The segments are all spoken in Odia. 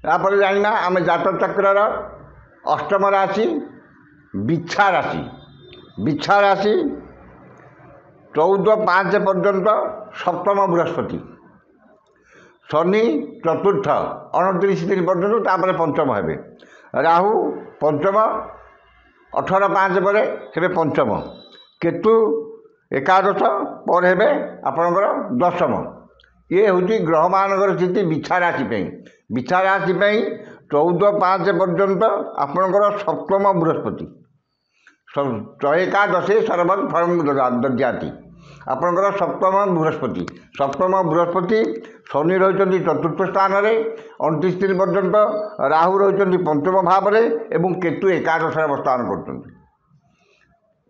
यापर जाना आम जातक चक्र अष्टम राशि बिच्छा राशि। बिच्छा राशि 14/5 पर्यंत सप्तम बृहस्पति, शनि चतुर्थ 29 दिन पर्यंत, तापर पंचम हे। राहु पंचम 18/5 पर हे पंचम, केतु एकादश पर हे आपणकर दशम। ये हूँ ग्रह मान स्थिति बिच्छा राशि। बिच्छा राशि 14/5 पर्यंत आपणकर सप्तम बृहस्पति, एकादशी सर्वं फलम दद्याति। आपणकर सप्तम बृहस्पति, सप्तम बृहस्पति शनि रही चतुर्थ स्थान में 29 दिन पर्यंत, राहु रही पंचम भाव में एवं केतु एकादश अवस्थान कर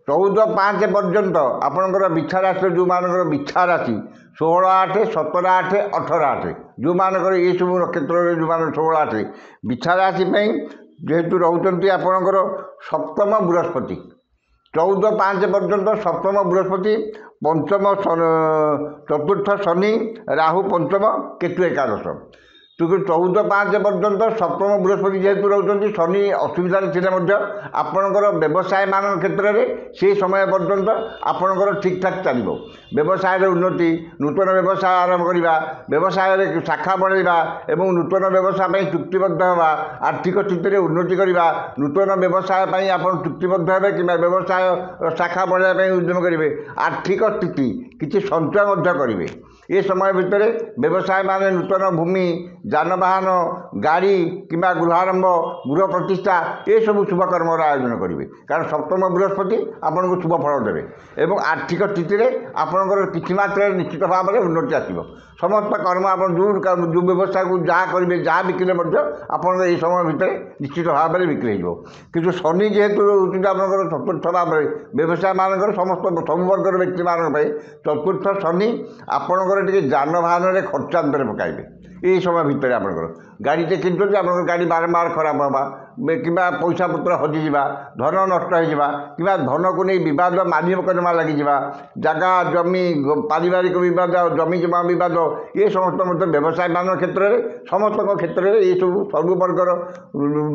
14/5 पर्यंत आपणकर बिच्छा राशि जो मानकर बिच्छा राशि 16/8, 17/8, 18/8 जो मानकर ये सब नक्षत्र जो मान 16/8 बिच्छा राशि जेहेतु रोचंती आपणकर सप्तम बृहस्पति 14/5 पर्यंत सप्तम बृहस्पति, पंचम चतुर्थ शनि, राहु पंचम, केतु एकादश। तो 14/5 पर्यंत सप्तम बृहस्पति जेहेतु रोचंती शनि असुविधा थे आपणकर व्यवसाय मान क्षेत्र में से समय पर्यंत आपणकर ठीक ठाक चलो। व्यवसाय उन्नति, नूतन व्यवसाय आरंभ करवा, व्यवसाय शाखा बढ़ावा एवं नूतन व्यवसाय चुक्तिबद्ध होगा, आर्थिक स्थिति उन्नति करवा, नूतन व्यवसाय आप चुक्तिबद्ध हे कि व्यवसाय शाखा बढ़ाई उद्यम करेंगे, आर्थिक स्थिति किसी संचय करेंगे। ये समय भितर व्यवसाय मान नूतन भूमि, जानवाहन, गाड़ी कि गृहारंभ, गृह प्रतिष्ठा ये सब शुभ कर्म आयोजन करेंगे, कारण सप्तम बृहस्पति आपन को शुभ फल देवे एवं आर्थिक स्थिति में आपंकर किसी मात्रा निश्चित भाव में उन्नति आसो। समस्त कर्म आप जो व्यवसाय को जहाँ करेंगे, जहाँ बिकिले आप समय भितर निश्चित भाव में बिक्री हो। कि शनि जेहेतु आपंकर चतुर्थ भाव में व्यवसाय मानकर समस्त सब वर्गर व्यक्ति मान चतुर्थ शनि आपंकर टे जानवाहन में खर्चांतर पकाइबे। ये समय भितर आपंकर गाड़ीटे किनुंट आप गाड़ी बारंबार खराब हाँ कि पैसा पत्र हजिजा, धन नष्ट होगा कि धन को नहीं बद माली मकदमा लगी, जगह जमी पारिवारिक बद, जमी जमा बद, ये समस्त मतलब व्यवसाय मान क्षेत्र में समस्त क्षेत्र में ये सब सर्ववर्गर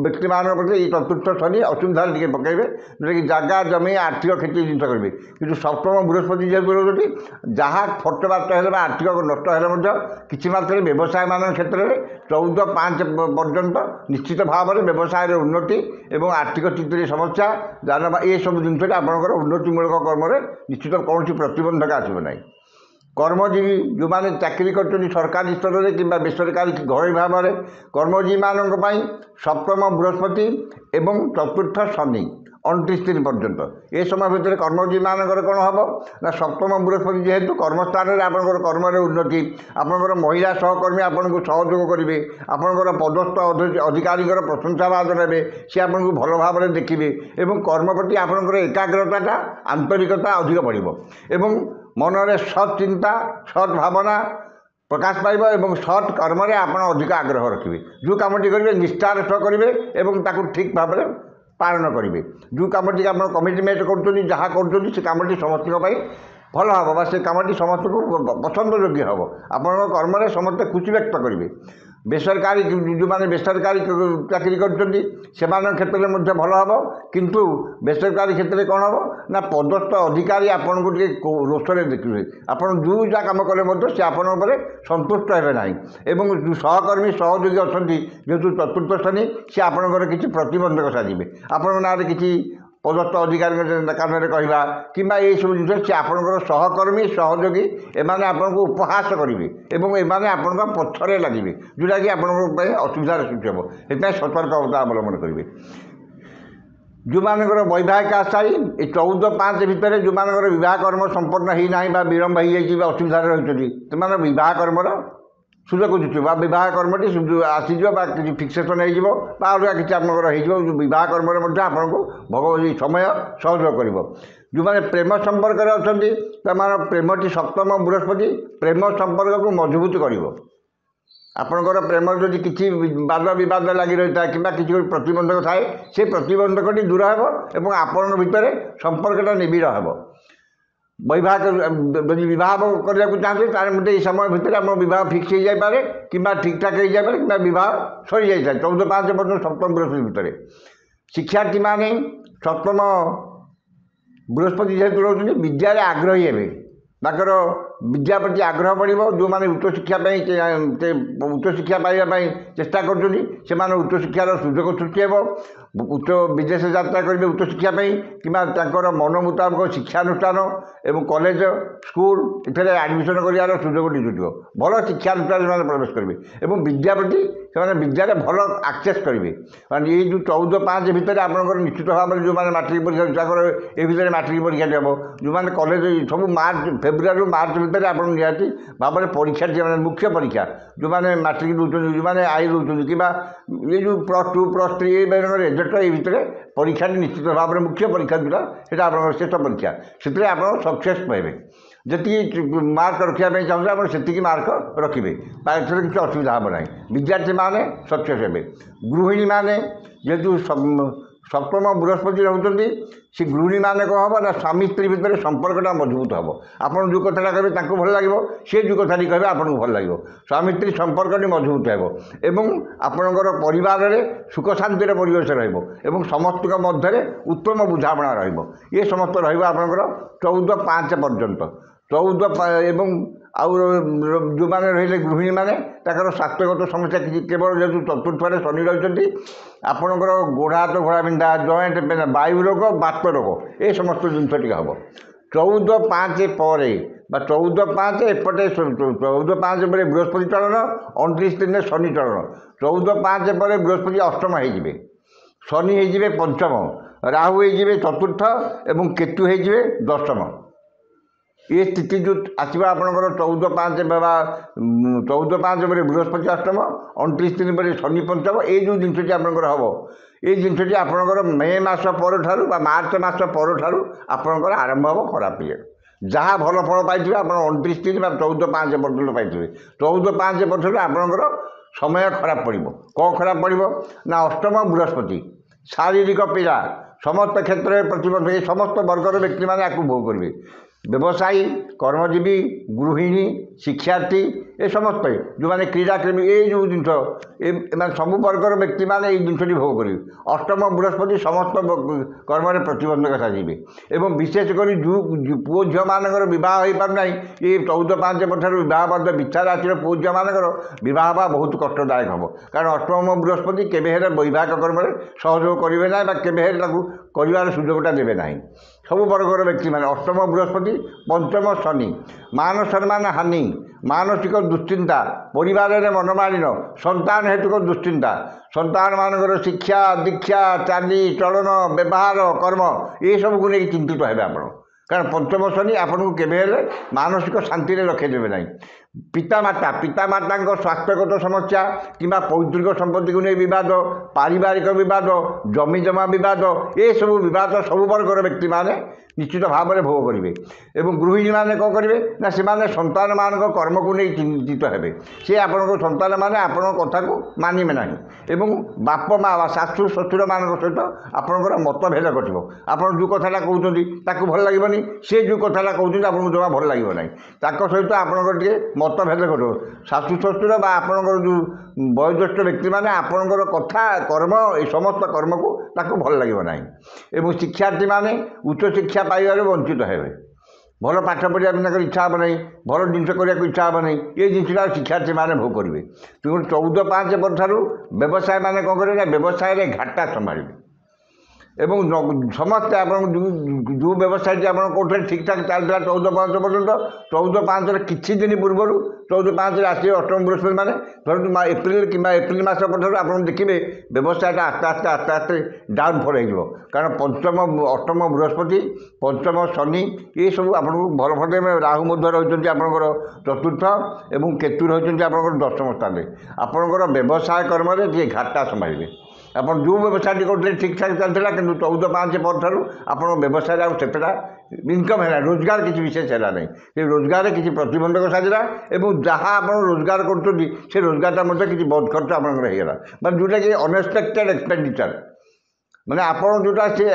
व्यक्ति मान प्रति ये चतुर्थ शनि असुविधा टे पकड़े, जोटा कि जगह जमी आर्थिक क्षति जिन करेंगे। कि सप्तम बृहस्पति जेहतु रोटी जहाँ खर्च बार्त है आर्थिक नष्ट है किसी मात्रा व्यवसाय मान क्षेत्र में 14/5 पर्यंत निश्चित भाव में व्यवसाय उन्नति एवं आर्थिक स्थिति समस्या जान ये सब जिन आपंकर उन्नतिमूलक कर्म निश्चित कौन प्रतिबंधक आसना। कर्मजीवी जो मैंने चाकरी कर सरकारी स्तर में कि बेसरकारी घर भाव में कर्मजीवी मानी सप्तम बृहस्पति एवं चतुर्थ शनि 29 दिन पर्यंत ये समय भितर कर्मजीवी मानकर कौन हम ना सप्तम बृहस्पति जेहेतु कर्मस्थान में आपंकर कर्म उन्नति, आपंकर महिला सहकर्मी आपन को सहयोग करेंगे, आपंकर पदस्थ अधिकारी प्रशंसावाद ने सी आपको भल भाव में देखिए एवं कर्म प्रति आपंकर एकाग्रता आंतरिकता अधिक बढ़ एवं मन में सत् चिंता सत् भावना प्रकाश पाइब एवं सत् कर्म आप अधिक आग्रह रखिए। जो कमटी करेंगे निष्ठार सह करेंगे एवं ताकू ठीक भाव में पालन करेंगे। जो कमटी आप कमिटमेंट कर जहाँ कर कमटी समस्त भल हम से कमटी समस्त को पसंद योग्य हम आप कर्म समस्त खुशी व्यक्त करेंगे। बेसरकारी जो मैंने बेसरकारी चाकरी कर क्षेत्र में भल हम किंतु बेसरकारी क्षेत्र में कौन हम ना पदस्थ अधिकारी आपन को रोषे देखिए, आप जो जहाँ कम कले से आपण संतुष्ट हे ना एवं जो सहकर्मी सहयोगी अच्छा जेहतु चतुर्थ शनि सी आपंकर किसी प्रतिबंधक साजे आपण ना किसी पदस्थ अधिकारी कारण कहवा कि ये सब जिन से आपंकर सहकर्मी सहयोगी एमाने आपन को उपहास करेंगे एवं एमाने आपन पछरे लगे जोटा कि आप असुविधार सृष्टि हम से सतर्कता अवलम्बन करेंगे। जो मानकर वैवाहिक आशा ये 14/5 भितर जो मानकर विवाह कर्म संपन्न ही ना विलम्ब हो जाए असुविधा रही से विवाह कर्म सुजोग जुटे विवाह कर्मटी आसीज कि फिक्सेसन होगा किसी आपंकर विवाह कर्म आपको भगवती समय सहयोग कर। जो मैंने प्रेम संपर्क अच्छा प्रेमटी सप्तम बृहस्पति प्रेम संपर्क को मजबूत कर आपंकर प्रेम जदि किसी वाद बद लगी रही है कि किसी प्रतिबंधक थाए से प्रतिबंधकटी दूर हो और आपण भितर संपर्कटा निबिड़ हे। ବୈବାହ ଯଦି ବିବାହ କରିବାକୁ ଚାହାନ୍ତି ତାହେଲେ ମଧ୍ୟ ଏଇ ସମୟ ଭିତରେ ଆମ ବିବାହ ଫିକ୍ସ ହୋଇଯାଇପାରେ କିମ୍ବା ଠିକ୍ଠାକ୍ ହୋଇଯାଇପାରେ କିମ୍ବା ବିବାହ ସରିଯାଇଥାଏ 14/5 ବର୍ଷ ସପ୍ତମ ବୃହସ୍ପତି ଭିତରେ। ଶିକ୍ଷାର୍ଥୀମାନେ ସପ୍ତମ ବୃହସ୍ପତି ଯେହେତୁ ରହୁଛନ୍ତି ବିଦ୍ୟାରେ ଆଗ୍ରହୀ ହେବେ, ତାଙ୍କର ବିଦ୍ୟା ପ୍ରତି ଆଗ୍ରହ ବଢ଼ିବ। ଯେଉଁମାନେ ଉଚ୍ଚଶିକ୍ଷା ପାଇଁ ଉଚ୍ଚଶିକ୍ଷା ପାଇବା ପାଇଁ ଚେଷ୍ଟା କରୁଛନ୍ତି ସେମାନେ ଉଚ୍ଚଶିକ୍ଷାର ସୁଯୋଗ ସୃଷ୍ଟି ହେବ। ବିଦେଶ ଯାତ୍ରା କରିବେ ଉଚ୍ଚଶିକ୍ଷା ପାଇଁ କିମ୍ବା ତାଙ୍କର ମନ ମୁତାବକ ଶିକ୍ଷାନୁଷ୍ଠାନ ଏବଂ କଲେଜ ସ୍କୁଲ ଏଥିରେ ଆଡ଼ମିସନ୍ କରିବାର ସୁଯୋଗ ନିଯୁଟିବ। ଭଲ ଶିକ୍ଷାନୁଷ୍ଠାନ ସେମାନେ ପ୍ରବେଶ କରିବେ ଏବଂ ବିଦ୍ୟା ପ୍ରତି ସେମାନେ ବିଦ୍ୟାରେ ଭଲ ଆକ୍ସେସ୍ କରିବେ। କାରଣ ଏଇ ଯେଉଁ 14/5 ଭିତରେ ଆପଣଙ୍କର ନିଶ୍ଚିତ ଭାବରେ ଯେଉଁମାନେ ମାଟ୍ରିକ ପରୀକ୍ଷା ତାଙ୍କର ଏ ଭିତରେ ମାଟ୍ରିକ ପରୀକ୍ଷାଟି ହେବ। ଯେଉଁମାନେ କଲେଜ ସବୁ ଫେବୃଆରୀରୁ ମାର୍ଚ୍ଚ ଭିତରେ ଆପଣ ନିହାତି ଭାବରେ ପରୀକ୍ଷାଟି ମାନେ ମୁଖ୍ୟ ପରୀକ୍ଷା ଯେଉଁମାନେ ମାଟ୍ରିକ ଦେଉଛନ୍ତି, ଯେଉଁମାନେ ଆଇ ଦେଉଛନ୍ତି କିମ୍ବା ଏ ଯେଉଁ +2 +3 ଏଇମାନଙ୍କର ରେଜଲ୍ଟ ଏଇ ଭିତରେ ପରୀକ୍ଷାଟି ନିଶ୍ଚିତ ଭାବରେ ମୁଖ୍ୟ ପରୀକ୍ଷା ଯେଉଁଟା ସେଇଟା ଆପଣଙ୍କର ଶେଷ ପରୀକ୍ଷା। ସେଥିରେ ଆପଣ ସକ୍ସେସ୍ ପାଇବେ। ଯେତିକି ମାର୍କ ରଖିବା ପାଇଁ ଚାହୁଁଛନ୍ତି ଆପଣ ସେତିକି ମାର୍କ ରଖିବେ, ଏଥିରେ କିଛି ଅସୁବିଧା ହେବ ନାହିଁ। ବିଦ୍ୟାର୍ଥୀମାନେ ସକ୍ସେସ୍ ହେବେ। ଗୃହିଣୀମାନେ ଯେହେତୁ ସପ୍ତମ ବୃହସ୍ପତି ରହୁଛନ୍ତି, ସେ ଗୃହିଣୀମାନେ କ'ଣ ହେବ ନା ସ୍ୱାମୀ ସ୍ତ୍ରୀ ଭିତରେ ସମ୍ପର୍କଟା ମଜବୁତ ହେବ। ଆପଣ ଯେଉଁ କଥାଟା କହିବେ ତାଙ୍କୁ ଭଲ ଲାଗିବ, ସେ ଯେଉଁ କଥାଟି କହିବେ ଆପଣଙ୍କୁ ଭଲ ଲାଗିବ। ସ୍ୱାମୀ ସ୍ତ୍ରୀ ସମ୍ପର୍କଟି ମଜବୁତ ହେବ ଏବଂ ଆପଣଙ୍କର ପରିବାରରେ ସୁଖ ଶାନ୍ତିର ପରିବେଶ ରହିବ ଏବଂ ସମସ୍ତଙ୍କ ମଧ୍ୟରେ ଉତ୍ତମ ବୁଝାମଣା ରହିବ। ଏ ସମସ୍ତ ରହିବ ଆପଣଙ୍କର 14/5 ପର୍ଯ୍ୟନ୍ତ। ଏବଂ ଆଉ ଯେଉଁମାନେ ରହିଲେ ଗୃହିଣୀମାନେ ତାଙ୍କର ସ୍ୱାସ୍ଥ୍ୟଗତ ସମସ୍ୟା କିଛି କେବଳ ଯେହେତୁ ଚତୁର୍ଥରେ ଶନି ରହିଛନ୍ତି ଆପଣଙ୍କର ଗୋଡ଼ ହାତ ଘୋଡ଼ା ବିନ୍ଧା, ଜଏଣ୍ଟ ପେନ୍, ବାୟୁ ରୋଗ, ବାତ ରୋଗ ଏ ସମସ୍ତ ଜିନିଷ ଟିକେ ହେବ। 14/5 ପରେ ବା 14/5 ଏପଟେ 14/5 ପରେ ବୃହସ୍ପତି ଚଳନ, 29 ଦିନରେ ଶନି ଚଳନ। 14/5 ପରେ ବୃହସ୍ପତି ଅଷ୍ଟମ ହେଇଯିବେ, ଶନି ହେଇଯିବେ ପଞ୍ଚମ, ରାହୁ ହେଇଯିବେ ଚତୁର୍ଥ ଏବଂ କେତୁ ହେଇଯିବେ ଦଶମ। ये स्थिति जो आसवा आपंकर 14/5 ବା 14/5 पर बृहस्पति अष्टम, 29 दिन पर शनि पंचम, ये जो जिनटी आपंकर हम ये जिनटी आपंकर मे मास पर मार्च मास पर आपंकर आरंभ हम खराब पीरियड। जहाँ भल फल पाई आप 29 दिन 14/5 पर्यटन पाई 14/5 पर्यटन आपंकर समय खराब पड़ो। कौन खराब पड़ो ना अष्टम बृहस्पति शारीरिक पीड़ा समस्त क्षेत्र में प्रतिबंध, ये समस्त वर्गर व्यक्ति मैंने आपको भोग करेंगे। व्यवसायी, कर्मजीवी, गृहिणी, शिक्षार्थी ये समस्त जो मैंने क्रीड़ाप्रेमी ये जो जिन सब वर्गर व्यक्ति मैंने ये जिनटी भोग करेंगे। अष्टम बृहस्पति समस्त कर्म प्रतिबंधक साजिए और विशेषकर जो पुओ झील मानकर बह हो पारना ये 14/5 पर बह बिच्छा राशि पुओ झील मानकर बह बहुत कष्टदायक हम। कारण अष्टम बृहस्पति केवे वैवाहिक कर्म सहयोग करेंगे ना केवे कर सुजोगटा देवे ना सब वर्गर व्यक्ति मैंने। अष्टम बृहस्पति पंचम शनि, मान सम्मान हानि, मानसिक दुश्चिंता, परिवार में मनमालिन, संतान हेतुक दुश्चिंता, संतान मानकर शिक्षा दीक्षा चाली चलन व्यवहार कर्म ये सब को नहीं चिंतित है आप। कारण पंचम शनि आपको केवे मानसिक शांति रखेदेवे ना। पितामाता स्वास्थ्यगत समस्या किंवा पैतृक संपत्ति को नहीं बद, पारिवारिक बद, जमी जमा बद ये सब बद सब वर्गर व्यक्ति मैंने निश्चित भाव में भोग करेंगे। और गृहिणी मैंने कौन करेंगे ना से संतान मान कर्म को नहीं चिंतित हे, सी आप संतान मैंने आपण कथा को मानवे ना। बाप माँ शाशु शशुर मान सहित आपंकर मतभेद घटो। आप जो कथाटा कहते भल लगे, सी जो कथाटा कहते आपको जमा भल लगे ना, सहित आपंकर टे मतभेद घटो। शाशु शशुर आपंकर जो वयोज्येष्ठ व्यक्ति मैंने आपंकर कथा कर्म ये समस्त कर्म को भल लगे ना। और शिक्षार्थी मैंने उच्च शिक्षा पाइबार वंचित हे, भल पाठ पढ़ा इच्छा हे ना, भल जिन करने इच्छा हे ना, ये जिनटा शिक्षार्थी मैंने भोग करेंगे। तेणु 14/5 पर व्यवसाय मैंने कौन करेंगे ना व्यवसाय घाटा संभाल एवं समस्ते आप जो व्यवसाय आप कौटे ठीक ठाक चलता 14/5 पर्यटन 14/5 किसी दिन पूर्व 14/5 आसे अष्टम बृहस्पति मैंने धरतु एप्रिल कि एप्रिल मास पर आप देखिए व्यवसायटा आस्ते आस्ते आस्ते आस्ते डाउनफल हो। कारण पंचम अष्टम बृहस्पति पंचम शनि ये सब आपको भल फटे राहु मध्य रही आपंकर चतुर्थ एवं केतु रही आपंकर दशम स्थान। आपंकर व्यवसाय कर्म ये घाटा संभाल आप जो व्यवसाय करते ठीक ठाक चलता कि 14/5 पर आप व्यवसाय आटा इनकम है रोजगार किसी विशेष है ना, ये रोजगार किसी प्रतिबंधक साजिला और जहाँ आप रोजगार कर रोजगारटा किसी बहुत खर्च आपंकर होगा जोटा कि अनएक्सपेक्टेड एक्सपेंडिचर ମାନେ ଆପଣ ଯେଉଁଟା ସେ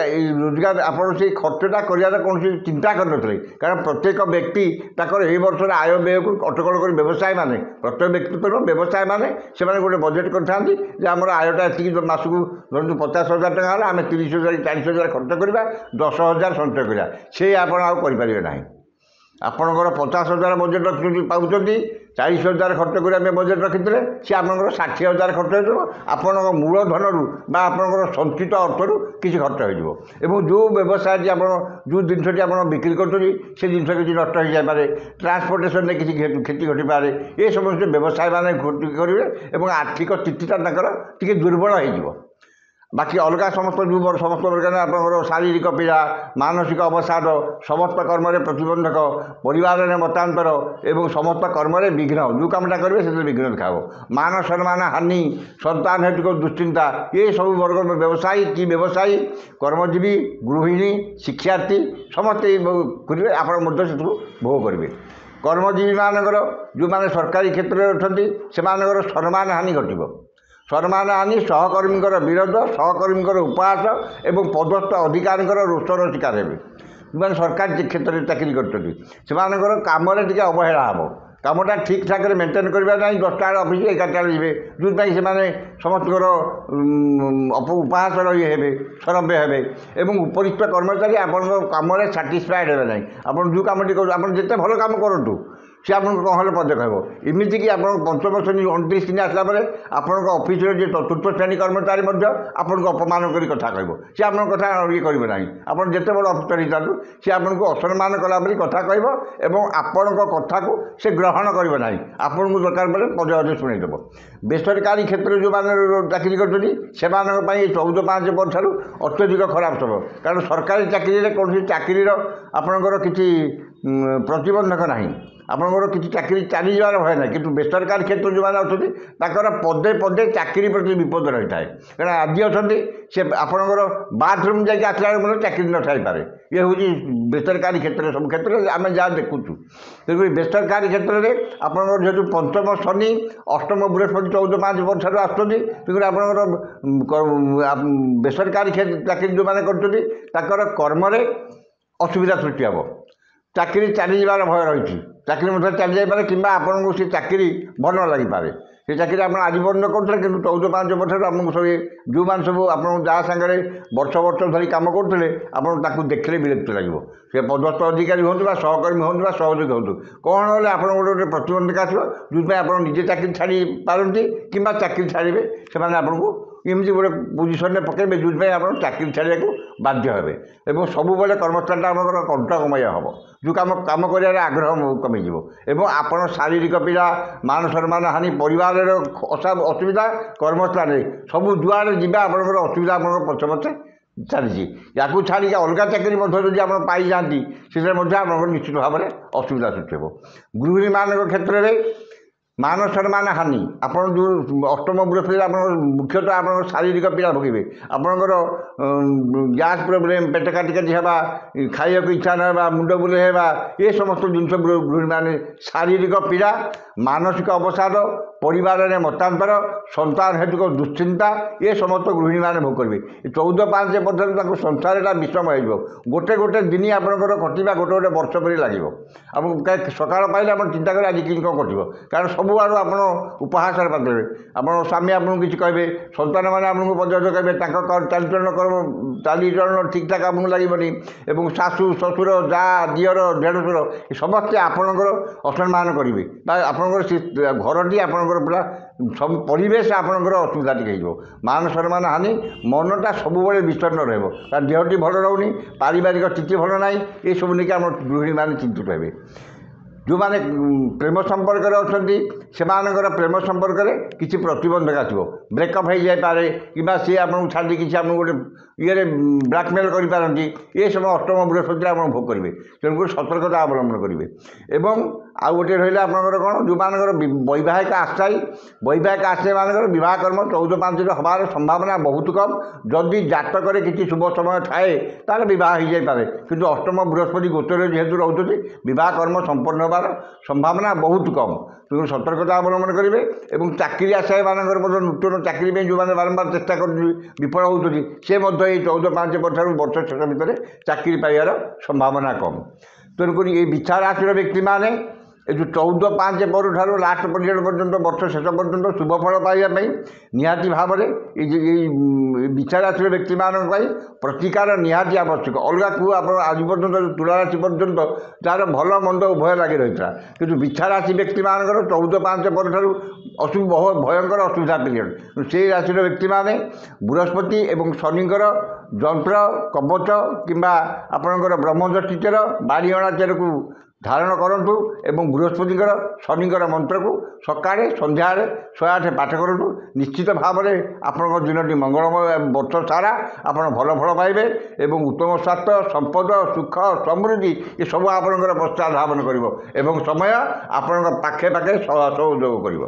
ରୋଜଗାର ଆପଣ ସେଇ ଖର୍ଚ୍ଚଟା କରିବାର କୌଣସି ଚିନ୍ତା କରିନଥିଲେ। କାରଣ ପ୍ରତ୍ୟେକ ବ୍ୟକ୍ତି ତାଙ୍କର ଏହି ବର୍ଷର ଆୟ ବ୍ୟୟକୁ ଅଟକଳ କରି ବ୍ୟବସାୟୀମାନେ, ପ୍ରତ୍ୟେକ ବ୍ୟକ୍ତି ତ ବ୍ୟବସାୟୀମାନେ ସେମାନେ ଗୋଟେ ବଜେଟ୍ କରିଥାନ୍ତି ଯେ ଆମର ଆୟଟା ଏତିକି ମାସକୁ ଧରନ୍ତୁ 50,000 ଟଙ୍କା ହେଲା, ଆମେ 30,000 40,000 ଖର୍ଚ୍ଚ କରିବା, 10,000 ସଞ୍ଚୟ କରିବା। ସେ ଆପଣ ଆଉ କରିପାରିବେ ନାହିଁ। ଆପଣଙ୍କର 50,000 ବଜେଟ୍ ରଖୁଛନ୍ତି ପାଉଛନ୍ତି, 40,000 ଖର୍ଚ୍ଚ କରିବା ପାଇଁ ବଜେଟ୍ ରଖିଥିଲେ, ସେ ଆପଣଙ୍କର 60,000 ଖର୍ଚ୍ଚ ହୋଇଯିବ। ଆପଣଙ୍କ ମୂଳଧନରୁ ବା ଆପଣଙ୍କର ସଞ୍ଚିତ ଅର୍ଥରୁ କିଛି ଖର୍ଚ୍ଚ ହୋଇଯିବ। ଏବଂ ଯେଉଁ ବ୍ୟବସାୟଟି ଆପଣ ଯେଉଁ ଜିନିଷଟି ଆପଣ ବିକ୍ରି କରୁଛନ୍ତି ସେ ଜିନିଷ କିଛି ନଷ୍ଟ ହୋଇଯାଇପାରେ, ଟ୍ରାନ୍ସପୋର୍ଟେସନରେ କିଛି କ୍ଷତି ଘଟିପାରେ। ଏ ସମସ୍ତ ବ୍ୟବସାୟୀମାନେ କ୍ଷତି କରିବେ ଏବଂ ଆର୍ଥିକ ସ୍ଥିତିଟା ତାଙ୍କର ଟିକେ ଦୁର୍ବଳ ହୋଇଯିବ। ବାକି ଅଲଗା ସମସ୍ତ ସମସ୍ତ ପ୍ରକାର ଆପଣଙ୍କର ଶାରୀରିକ ପୀଡ଼ା, ମାନସିକ ଅବସାଦ, ସମସ୍ତ କର୍ମରେ ପ୍ରତିବନ୍ଧକ, ପରିବାରରେ ମତାନ୍ତର ଏବଂ ସମସ୍ତ କର୍ମରେ ବିଘ୍ନ, ଯେଉଁ କାମଟା କରିବେ ସେଥିରେ ବିଘ୍ନ ଦେଖାହେବ। ମାନ ସମ୍ମାନ ହାନି, ସନ୍ତାନ ହେତୁକ ଦୁଶ୍ଚିନ୍ତା, ଏସବୁ ବର୍ଗ ବ୍ୟବସାୟୀ କି ବ୍ୟବସାୟୀ, କର୍ମଜୀବୀ, ଗୃହିଣୀ, ଶିକ୍ଷାର୍ଥୀ ସମସ୍ତେ କରିବେ, ଆପଣ ମଧ୍ୟ ସେଥିରୁ ଭୋଗ କରିବେ। କର୍ମଜୀବୀମାନଙ୍କର ଯେଉଁମାନେ ସରକାରୀ କ୍ଷେତ୍ରରେ ଅଛନ୍ତି ସେମାନଙ୍କର ସମ୍ମାନ ହାନି ଘଟିବ। ସମ୍ମାନ ହାନି, ସହକର୍ମୀଙ୍କର ବିରୋଧ, ସହକର୍ମୀଙ୍କର ଉପହାସ ଏବଂ ପଦସ୍ଥ ଅଧିକାରୀଙ୍କର ରୋଷର ଶିକାର ହେବେ। ଯେଉଁମାନେ ସରକାରୀ କ୍ଷେତ୍ରରେ ଚାକିରି କରିଛନ୍ତି ସେମାନଙ୍କର କାମରେ ଟିକେ ଅବହେଳା ହେବ। କାମଟା ଠିକ୍ ଠାକ୍ରେ ମେଣ୍ଟେନ୍ କରିବା ନାହିଁ। 10ଟା ବେଳେ ଅଫିସ୍ 11ଟା ବେଳେ ଯିବେ, ଯେଉଁଥିପାଇଁ ସେମାନେ ସମସ୍ତଙ୍କର ଉପହାସର ଇଏ ହେବେ, ସରବ୍ୟ ହେବେ ଏବଂ ଉପରିସ୍ଥ କର୍ମଚାରୀ ଆପଣଙ୍କ କାମରେ ସାଟିସ୍ଫାଏଡ଼୍ ହେବେ ନାହିଁ। ଆପଣ ଯେଉଁ କାମଟି କରୁଛନ୍ତି, ଆପଣ ଯେତେ ଭଲ କାମ କରନ୍ତୁ ସେ ଆପଣଙ୍କୁ କ'ଣ ହେଲେ ପଦେ କହିବ। ଏମିତିକି ଆପଣଙ୍କ ପଞ୍ଚମ ଶ୍ରେଣୀ 29 ଦିନ ଆସିଲା ପରେ ଆପଣଙ୍କ ଅଫିସରେ ଯିଏ ଚତୁର୍ଥ ଶ୍ରେଣୀ କର୍ମଚାରୀ ମଧ୍ୟ ଆପଣଙ୍କୁ ଅପମାନ କରି କଥା କହିବ। ସେ ଆପଣଙ୍କ କଥା ଇଏ କରିବେ ନାହିଁ। ଆପଣ ଯେତେ ବଡ଼ ଅଫିସର ହେଇଥାନ୍ତୁ ସେ ଆପଣଙ୍କୁ ଅସମ୍ମାନ କଲା ପରି କଥା କହିବ ଏବଂ ଆପଣଙ୍କ କଥାକୁ ସେ ଗ୍ରହଣ କରିବ ନାହିଁ। ଆପଣଙ୍କୁ ଦରକାର ପଡ଼ିଲେ ପଦେ ଅଧେ ଶୁଣେଇଦେବ। ବେସରକାରୀ କ୍ଷେତ୍ରରେ ଯେଉଁମାନେ ଚାକିରି କରୁଛନ୍ତି ସେମାନଙ୍କ ପାଇଁ 14/5 ବର୍ଷରୁ ଅତ୍ୟଧିକ ଖରାପ ସମୟ। କାରଣ ସରକାରୀ ଚାକିରିରେ କୌଣସି ଚାକିରିର ଆପଣଙ୍କର କିଛି ପ୍ରତିବନ୍ଧକ ନାହିଁ, ଆପଣଙ୍କର କିଛି ଚାକିରି ଚାଲିଯିବାର ଭୟ ନାହିଁ। କିନ୍ତୁ ବେସରକାରୀ କ୍ଷେତ୍ରରେ ଯେଉଁମାନେ ଅଛନ୍ତି ତାଙ୍କର ପଦେ ପଦେ ଚାକିରି ପ୍ରତି ବିପଦ ରହିଥାଏ। କାରଣ ଆଜି ଅଛନ୍ତି ସେ ଆପଣଙ୍କର ବାଥରୁମ୍ ଯାଇକି ଆସିଲା ବେଳେ ମଧ୍ୟ ଚାକିରି ନଥାଇପାରେ। ଇଏ ହେଉଛି ବେସରକାରୀ କ୍ଷେତ୍ରରେ, ସବୁ କ୍ଷେତ୍ରରେ ଆମେ ଯାହା ଦେଖୁଛୁ। ତେଣୁକରି ବେସରକାରୀ କ୍ଷେତ୍ରରେ ଆପଣଙ୍କର ଯେହେତୁ ପଞ୍ଚମ ଶନି, ଅଷ୍ଟମ ବୃହସ୍ପତି 14/5 ବର୍ଷରୁ ଆସୁଛନ୍ତି, ତେଣୁକରି ଆପଣଙ୍କର ବେସରକାରୀ ଚାକିରି ଯେଉଁମାନେ କରୁଛନ୍ତି ତାଙ୍କର କର୍ମରେ ଅସୁବିଧା ସୃଷ୍ଟି ହେବ। ଚାକିରି ଚାଲିଯିବାର ଭୟ ରହିଛି। ଚାକିରି ମଧ୍ୟ ଚାଲିଯାଇପାରେ କିମ୍ବା ଆପଣଙ୍କୁ ସେ ଚାକିରି ଭଲ ନ ଲାଗିପାରେ। ସେ ଚାକିରି ଆପଣ ଆଜୀବନ କରୁଥିଲେ କିନ୍ତୁ 14/5 ବର୍ଷରୁ ଆପଣଙ୍କୁ ସବୁ ଯେଉଁମାନେ ସବୁ ଆପଣଙ୍କୁ ଯାହା ସାଙ୍ଗରେ ବର୍ଷ ବର୍ଷ ଧରି କାମ କରୁଥିଲେ ଆପଣ ତାକୁ ଦେଖିଲେ ବିରକ୍ତ ଲାଗିବ। ସେ ପଦସ୍ଥ ଅଧିକାରୀ ହୁଅନ୍ତୁ ବା ସହକର୍ମୀ ହୁଅନ୍ତୁ ବା ସହଯୋଗୀ ହୁଅନ୍ତୁ, କ'ଣ ହେଲେ ଆପଣଙ୍କ ଗୋଟେ ପ୍ରତିବନ୍ଧକ ଆସିବ ଯେଉଁଥିପାଇଁ ଆପଣ ନିଜେ ଚାକିରି ଛାଡ଼ି ପାରନ୍ତି କିମ୍ବା ଚାକିରି ଛାଡ଼ିବେ ସେମାନେ ଆପଣଙ୍କୁ ଏମିତି ଗୋଟେ ପୋଜିସନରେ ପକାଇବେ ଯେଉଁଥିପାଇଁ ଆପଣ ଚାକିରି ଛାଡ଼ିବାକୁ ବାଧ୍ୟ ହେବେ ଏବଂ ସବୁବେଳେ କର୍ମସ୍ଥାନଟା ଆପଣଙ୍କର କଣ୍ଟକମୟ ହେବ। ଯେଉଁ କାମ କରିବାରେ ଆଗ୍ରହ କମିଯିବ ଏବଂ ଆପଣ ଶାରୀରିକ ପୀଡ଼ା, ମାନ ସମ୍ମାନ ହାନି, ପରିବାରର ଅସୁବିଧା, କର୍ମସ୍ଥାନରେ ସବୁ ଯୁଆଡ଼େ ଯିବେ ଆପଣଙ୍କର ଅସୁବିଧା ଆପଣଙ୍କର ପଛେ ପଛେ ଚାଲିଛି। ୟାକୁ ଛାଡ଼ିକି ଅଲଗା ଚାକିରି ମଧ୍ୟ ଯଦି ଆପଣ ପାଇଯାଆନ୍ତି ସେଥିରେ ମଧ୍ୟ ଆପଣଙ୍କର ନିଶ୍ଚିତ ଭାବରେ ଅସୁବିଧା ସୃଷ୍ଟି ହେବ। ଗୃହିଣୀମାନଙ୍କ କ୍ଷେତ୍ରରେ ମାନ ସମ୍ମାନ ହାନି, ଆପଣ ଯେଉଁ ଅଷ୍ଟମ ବୃହସ୍ପତି ଆପଣଙ୍କର ମୁଖ୍ୟତଃ ଆପଣଙ୍କର ଶାରୀରିକ ପୀଡ଼ା ଭୋଗିବେ। ଆପଣଙ୍କର ଗ୍ୟାସ୍ ପ୍ରୋବ୍ଲେମ୍, ପେଟ କାଟି ହେବା, ଖାଇବାକୁ ଇଚ୍ଛା ନ ହେବା, ମୁଣ୍ଡ ବୁଲେଇ ହେବା, ଏ ସମସ୍ତ ଜିନିଷ ଗୃହିଣୀମାନେ ଶାରୀରିକ ପୀଡ଼ା, ମାନସିକ ଅବସାଦ, ପରିବାରରେ ମତାନ୍ତର, ସନ୍ତାନ ହେତୁକ ଦୁଶ୍ଚିନ୍ତା, ଏ ସମସ୍ତ ଗୃହିଣୀମାନେ ଭୋଗ କରିବେ। 14/5 ବର୍ଷରେ ତାଙ୍କୁ ସଂସାରଟା ବିଷମ ହେଇଯିବ। ଗୋଟେ ଗୋଟେ ଦିନ ଆପଣଙ୍କର କଟିବା ଗୋଟେ ବର୍ଷ ପରି ଲାଗିବ। ଆପଣଙ୍କୁ ସକାଳ ପାଇଲେ ଆପଣ ଚିନ୍ତା କରିବେ ଆଜି କେମିତି କ'ଣ କଟିବ। କାରଣ ସବୁଆଡ଼ୁ ଆପଣ ଉପହାସରେ ପାଇବେ। ଆପଣଙ୍କ ସ୍ୱାମୀ ଆପଣଙ୍କୁ କିଛି କହିବେ, ସନ୍ତାନମାନେ ଆପଣଙ୍କୁ ପଦେ ଅଧେ କହିବେ, ତାଙ୍କ ଚାଲିଚଳନ ଠିକ୍ ଠାକ୍ ଆପଣଙ୍କୁ ଲାଗିବନି ଏବଂ ଶାଶୁ, ଶ୍ୱଶୁର, ଯାଆ, ଦିଅର, ଦେଢ଼ଶୁର ସମସ୍ତେ ଆପଣଙ୍କର ଅସମ୍ମାନ କରିବେ ବା ଆପଣଙ୍କର ସେ ଘରଟି ଆପଣଙ୍କର ପୁରା ସବୁ ପରିବେଶ ଆପଣଙ୍କର ଅସୁବିଧା ଟିକେ ହେଇଯିବ। ମାନ ସମ୍ମାନ ହାନି, ମନଟା ସବୁବେଳେ ବିଷଣ୍ଣ ରହିବ, କାରଣ ଦେହଟି ଭଲ ରହୁନି, ପାରିବାରିକ ସ୍ଥିତି ଭଲ ନାହିଁ, ଏସବୁ ନେଇକି ଆମ ଗୃହିଣୀମାନେ ଚିନ୍ତିତ ହେବେ। ଯେଉଁମାନେ ପ୍ରେମ ସମ୍ପର୍କରେ ଅଛନ୍ତି ସେମାନଙ୍କର ପ୍ରେମ ସମ୍ପର୍କରେ କିଛି ପ୍ରତିବନ୍ଧକ ଆସିବ। ବ୍ରେକଅପ୍ ହୋଇଯାଇପାରେ କିମ୍ବା ସିଏ ଆପଣଙ୍କୁ ଛାଡ଼ି କିଛି ଆପଣଙ୍କୁ ଗୋଟେ ଇଏରେ ବ୍ଲାକମେଲ୍ କରିପାରନ୍ତି। ଏସବୁ ଅଷ୍ଟମ ବୃହସ୍ପତିରେ ଆପଣ ଭୋଗ କରିବେ। ତେଣୁକରି ସତର୍କତା ଅବଲମ୍ବନ କରିବେ ଏବଂ ଆଉ ଗୋଟିଏ ରହିଲା ଆପଣଙ୍କର କ'ଣ ଯେଉଁମାନଙ୍କର ବୈବାହିକ ଆଶାୟୀ ବୈବାହିକ ଆଶାୟୀମାନଙ୍କର ବିବାହ କର୍ମ 14/5ରେ ହେବାର ସମ୍ଭାବନା ବହୁତ କମ୍। ଯଦି ଜାତକରେ କିଛି ଶୁଭ ସମୟ ଥାଏ ତାହେଲେ ବିବାହ ହୋଇଯାଇପାରେ, କିନ୍ତୁ ଅଷ୍ଟମ ବୃହସ୍ପତି ଗୋଚରରେ ଯେହେତୁ ରହୁଛନ୍ତି ବିବାହ କର୍ମ ସମ୍ପନ୍ନ ହେବାର ସମ୍ଭାବନା ବହୁତ କମ୍। ତେଣୁ ସତର୍କତା ଅବଲମ୍ବନ କରିବେ। ଏବଂ ଚାକିରି ଆଶାୟୀମାନଙ୍କର ମଧ୍ୟ ନୂତନ ଚାକିରି ପାଇଁ ଯେଉଁମାନେ ବାରମ୍ବାର ଚେଷ୍ଟା କରୁଛନ୍ତି ବିଫଳ ହେଉଛନ୍ତି ସେ ମଧ୍ୟ ଏଇ 14/5 ପରଠାରୁ ବର୍ଷ ଶେଷ ଭିତରେ ଚାକିରି ପାଇବାର ସମ୍ଭାବନା କମ୍। ତେଣୁକରି ଏଇ ବିଛା ରାଶିର ବ୍ୟକ୍ତିମାନେ ଏ ଯେଉଁ 14/5 ପରଠାରୁ ଲାଷ୍ଟ ପର୍ଯ୍ୟନ୍ତ ବର୍ଷ ଶେଷ ପର୍ଯ୍ୟନ୍ତ ଶୁଭ ଫଳ ପାଇବା ପାଇଁ ନିହାତି ଭାବରେ ଏଇ ବିଛା ରାଶିର ବ୍ୟକ୍ତିମାନଙ୍କ ପାଇଁ ପ୍ରତିକାର ନିହାତି ଆବଶ୍ୟକ। ଅଲଗା କୁହ ଆପଣ ଆଜି ପର୍ଯ୍ୟନ୍ତ ତୁଳା ରାଶି ପର୍ଯ୍ୟନ୍ତ ଯାହାର ଭଲ ମନ୍ଦ ଉଭୟ ଲାଗି ରହିଥିଲା, କିନ୍ତୁ ବିଛା ରାଶି ବ୍ୟକ୍ତିମାନଙ୍କର 14/5 ପରଠାରୁ ଭୟଙ୍କର ଅସୁବିଧା ପିରିୟଡ଼। ସେହି ରାଶିର ବ୍ୟକ୍ତିମାନେ ବୃହସ୍ପତି ଏବଂ ଶନିଙ୍କର ଯନ୍ତ୍ର କବଚ କିମ୍ବା ଆପଣଙ୍କର ବ୍ରହ୍ମଯଷ୍ଟିଚର ବାଡ଼ିହଣା ଚେରକୁ ଧାରଣ କରନ୍ତୁ ଏବଂ ବୃହସ୍ପତିଙ୍କର ଶନିଙ୍କର ମନ୍ତ୍ରକୁ ସକାଳେ ସନ୍ଧ୍ୟାରେ 108 ପାଠ କରନ୍ତୁ। ନିଶ୍ଚିତ ଭାବରେ ଆପଣଙ୍କ ଦିନଟି ମଙ୍ଗଳମୟ, ବର୍ଷ ସାରା ଆପଣ ଭଲ ଫଳ ପାଇବେ ଏବଂ ଉତ୍ତମ ସ୍ୱାସ୍ଥ୍ୟ, ସମ୍ପଦ, ସୁଖ, ସମୃଦ୍ଧି ଏସବୁ ଆପଣଙ୍କର ପଶ୍ଚାତ ଧାବନ କରିବ ଏବଂ ସମୟ ଆପଣଙ୍କ ପାଖେ ପାଖେ ସହଯୋଗ କରିବ।